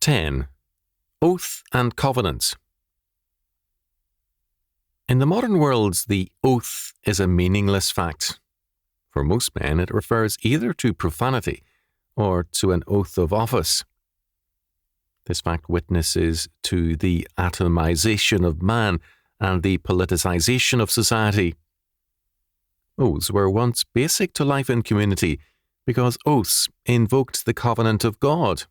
10. Oath and Covenant. In the modern world, the oath is a meaningless fact. For most men, it refers either to profanity or to an oath of office. This fact witnesses to the atomization of man and the politicization of society. Oaths were once basic to life in community because oaths invoked the covenant of God.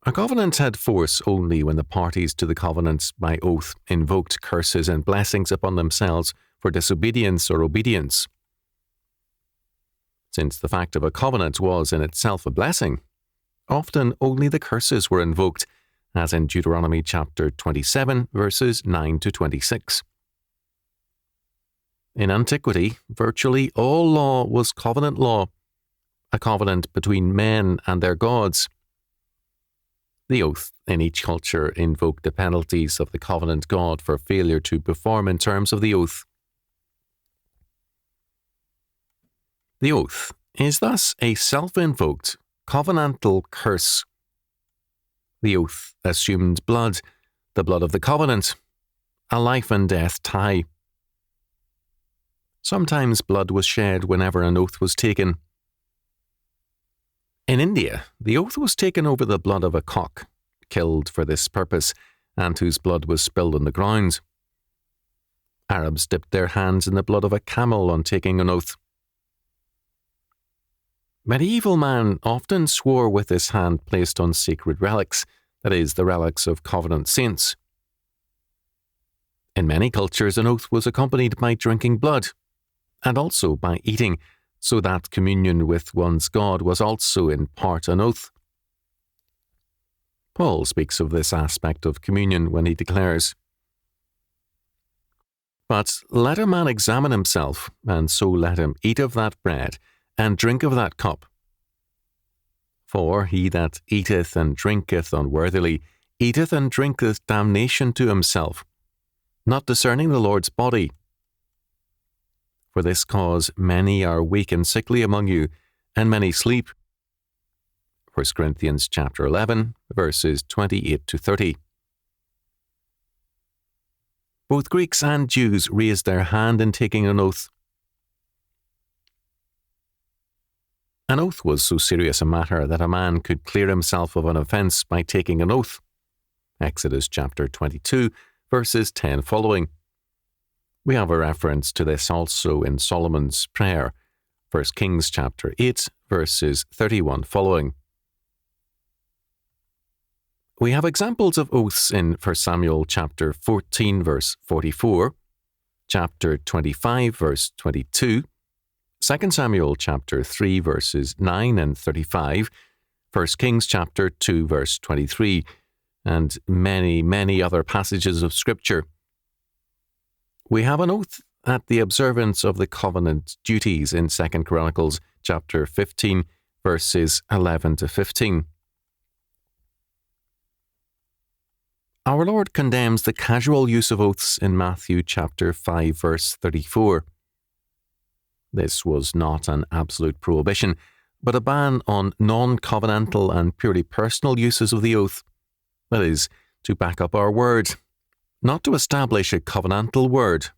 A covenant had force only when the parties to the covenant by oath invoked curses and blessings upon themselves for disobedience or obedience. Since the fact of a covenant was in itself a blessing, often only the curses were invoked, as in Deuteronomy chapter 27, verses 9 to 26. In antiquity, virtually all law was covenant law, a covenant between men and their gods. The oath in each culture invoked the penalties of the covenant God for failure to perform in terms of the oath. The oath is thus a self-invoked, covenantal curse. The oath assumed blood, the blood of the covenant, a life and death tie. Sometimes blood was shed whenever an oath was taken. In India, the oath was taken over the blood of a cock, killed for this purpose, and whose blood was spilled on the ground. Arabs dipped their hands in the blood of a camel on taking an oath. Medieval man often swore with his hand placed on sacred relics, that is, the relics of covenant saints. In many cultures, an oath was accompanied by drinking blood, and also by eating, so that communion with one's God was also in part an oath. Paul speaks of this aspect of communion when he declares, "But let a man examine himself, and so let him eat of that bread, and drink of that cup. For he that eateth and drinketh unworthily, eateth and drinketh damnation to himself, not discerning the Lord's body. For this cause many are weak and sickly among you, and many sleep." 1 Corinthians chapter 11, verses 28 to 30. Both Greeks and Jews raised their hand in taking an oath. An oath was so serious a matter that a man could clear himself of an offence by taking an oath. Exodus chapter 22, verses 10 following. We have a reference to this also in Solomon's prayer, 1 Kings chapter 8, verses 31 following. We have examples of oaths in 1 Samuel chapter 14, verse 44, chapter 25, verse 22, 2 Samuel chapter 3, verses 9 and 35, 1 Kings chapter 2, verse 23, and many, many other passages of Scripture. We have an oath at the observance of the covenant duties in 2 Chronicles chapter 15, verses 11 to 15. Our Lord condemns the casual use of oaths in Matthew chapter 5, verse 34. This was not an absolute prohibition, but a ban on non-covenantal and purely personal uses of the oath. That is, to back up our word, not to establish a covenantal word.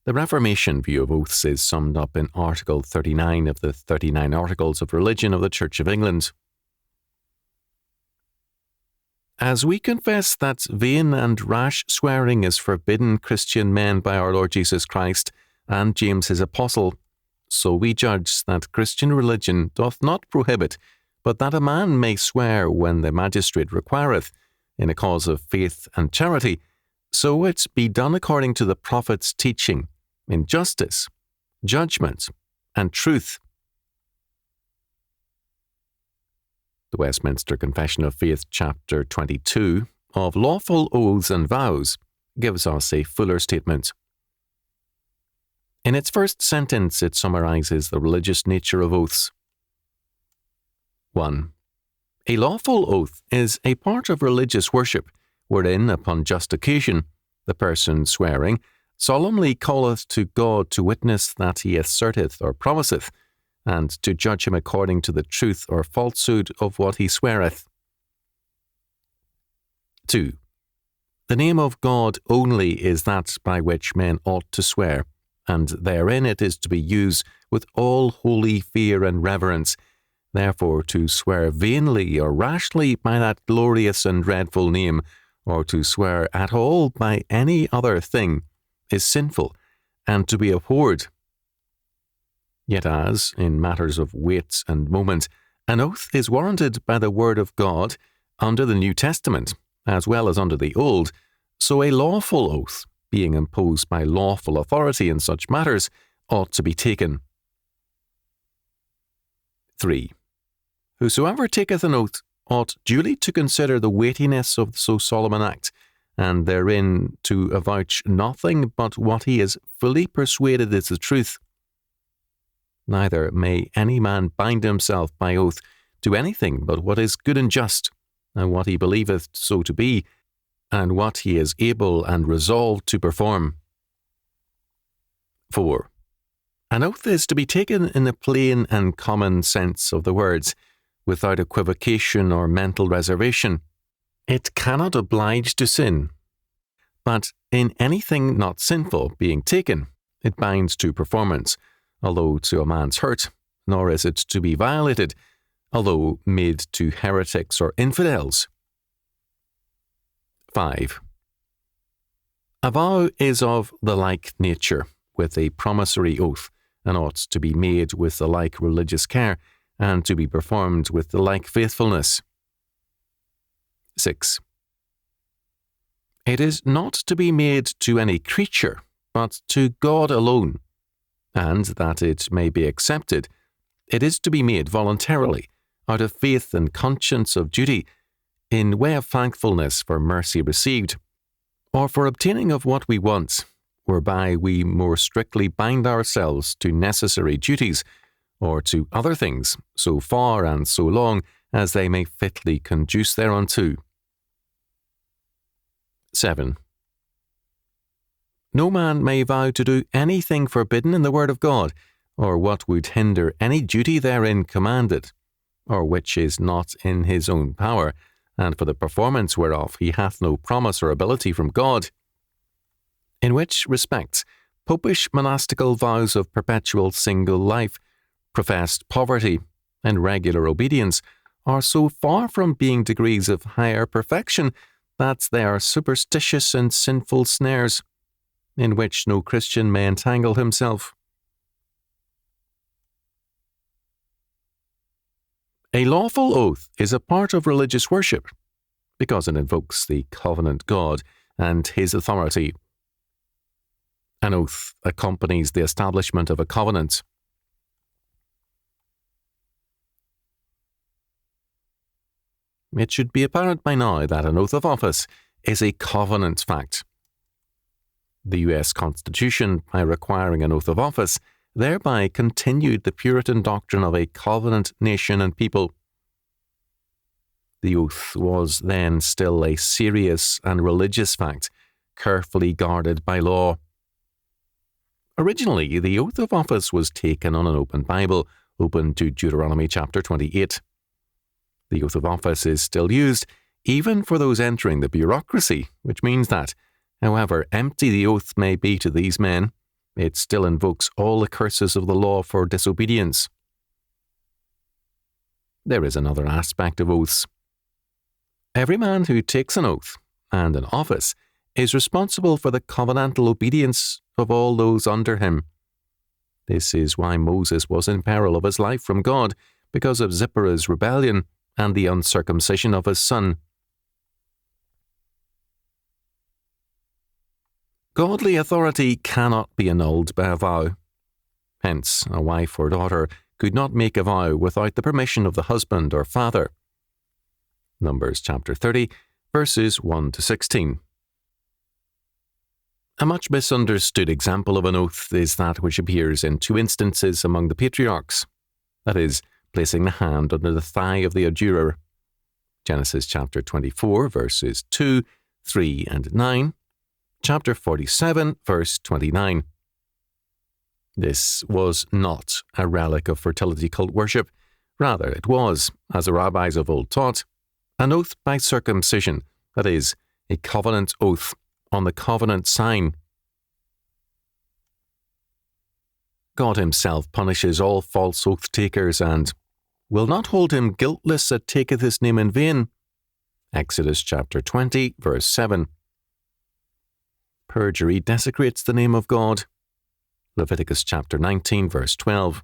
The Reformation view of oaths is summed up in Article 39 of the 39 Articles of Religion of the Church of England. As we confess that vain and rash swearing is forbidden Christian men by our Lord Jesus Christ and James his Apostle, so we judge that Christian religion doth not prohibit, but that a man may swear when the magistrate requireth, in a cause of faith and charity, so it be done according to the prophet's teaching, in justice, judgment, and truth. The Westminster Confession of Faith, chapter 22, of lawful oaths and vows, gives us a fuller statement. In its first sentence, it summarizes the religious nature of oaths. 1. A lawful oath is a part of religious worship, wherein, upon just occasion, the person swearing solemnly calleth to God to witness that he asserteth or promiseth, and to judge him according to the truth or falsehood of what he sweareth. 2. The name of God only is that by which men ought to swear, and therein it is to be used with all holy fear and reverence. Therefore, to swear vainly or rashly by that glorious and dreadful name, or to swear at all by any other thing, is sinful, and to be abhorred. Yet as, in matters of weight and moment, an oath is warranted by the word of God under the New Testament, as well as under the Old, so a lawful oath, being imposed by lawful authority in such matters, ought to be taken. 3. Whosoever taketh an oath ought duly to consider the weightiness of so solemn an act, and therein to avouch nothing but what he is fully persuaded is the truth. Neither may any man bind himself by oath to anything but what is good and just, and what he believeth so to be, and what he is able and resolved to perform. 4. An oath is to be taken in the plain and common sense of the words, without equivocation or mental reservation. It cannot oblige to sin, but in anything not sinful being taken, it binds to performance, although to a man's hurt, nor is it to be violated, although made to heretics or infidels. 5. A vow is of the like nature with a promissory oath, and ought to be made with the like religious care, and to be performed with the like faithfulness. 6. It is not to be made to any creature, but to God alone, and that it may be accepted, it is to be made voluntarily, out of faith and conscience of duty, in way of thankfulness for mercy received, or for obtaining of what we want, whereby we more strictly bind ourselves to necessary duties, or to other things, so far and so long as they may fitly conduce thereunto. 7. No man may vow to do anything forbidden in the word of God, or what would hinder any duty therein commanded, or which is not in his own power, and for the performance whereof he hath no promise or ability from God. In which respects, popish monastical vows of perpetual single life, professed poverty, and regular obedience are so far from being degrees of higher perfection that they are superstitious and sinful snares, in which no Christian may entangle himself. A lawful oath is a part of religious worship, because it invokes the covenant God and his authority. An oath accompanies the establishment of a covenant. It should be apparent by now that an oath of office is a covenant fact. The U.S. Constitution, by requiring an oath of office, thereby continued the Puritan doctrine of a covenant nation and people. The oath was then still a serious and religious fact, carefully guarded by law. Originally, the oath of office was taken on an open Bible, open to Deuteronomy chapter 28. The oath of office is still used, even for those entering the bureaucracy, which means that, however empty the oath may be to these men, it still invokes all the curses of the law for disobedience. There is another aspect of oaths. Every man who takes an oath and an office is responsible for the covenantal obedience of all those under him. This is why Moses was in peril of his life from God, because of Zipporah's rebellion and the uncircumcision of his son. Godly authority cannot be annulled by a vow. Hence, a wife or daughter could not make a vow without the permission of the husband or father. Numbers chapter 30, verses 1 to 16. A much misunderstood example of an oath is that which appears in 2 instances among the patriarchs, that is, placing the hand under the thigh of the adjurer. Genesis chapter 24, verses 2, 3, and 9, chapter 47, verse 29. This was not a relic of fertility cult worship. Rather, it was, as the rabbis of old taught, an oath by circumcision, that is, a covenant oath on the covenant sign. God himself punishes all false oath takers and will not hold him guiltless that taketh his name in vain. Exodus chapter 20, verse 7. Perjury desecrates the name of God. Leviticus chapter 19, verse 12.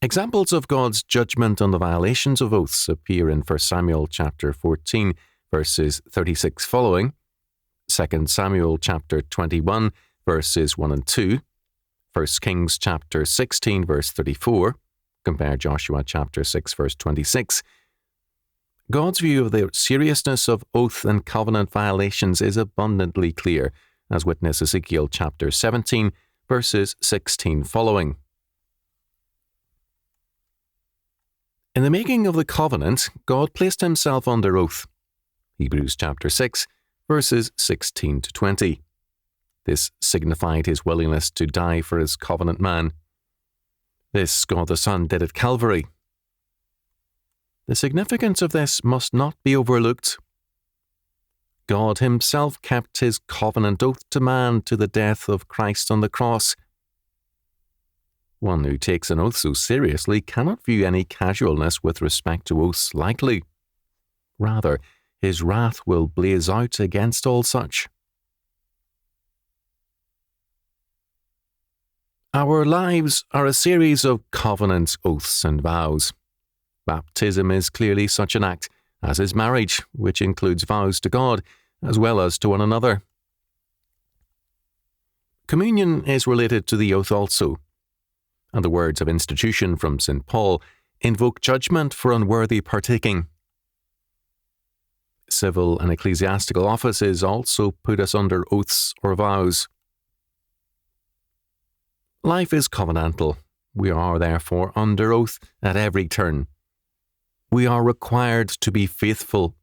Examples of God's judgment on the violations of oaths appear in 1 Samuel chapter 14, verses 36 following, 2 Samuel chapter 21, verses 1 and 2, 1 Kings chapter 16, verse 34, compare Joshua chapter 6, verse 26. God's view of the seriousness of oath and covenant violations is abundantly clear, as witness Ezekiel chapter 17, verses 16 following. In the making of the covenant, God placed himself under oath. Hebrews chapter 6, verses 16 to 20. This signified his willingness to die for his covenant man. This God the Son did at Calvary. The significance of this must not be overlooked. God himself kept his covenant oath to man to the death of Christ on the cross. One who takes an oath so seriously cannot view any casualness with respect to oaths lightly. Rather, his wrath will blaze out against all such. Our lives are a series of covenant oaths and vows. Baptism is clearly such an act, as is marriage, which includes vows to God as well as to one another. Communion is related to the oath also, and the words of institution from St. Paul invoke judgment for unworthy partaking. Civil and ecclesiastical offices also put us under oaths or vows. Life is covenantal. We are therefore under oath at every turn. We are required to be faithful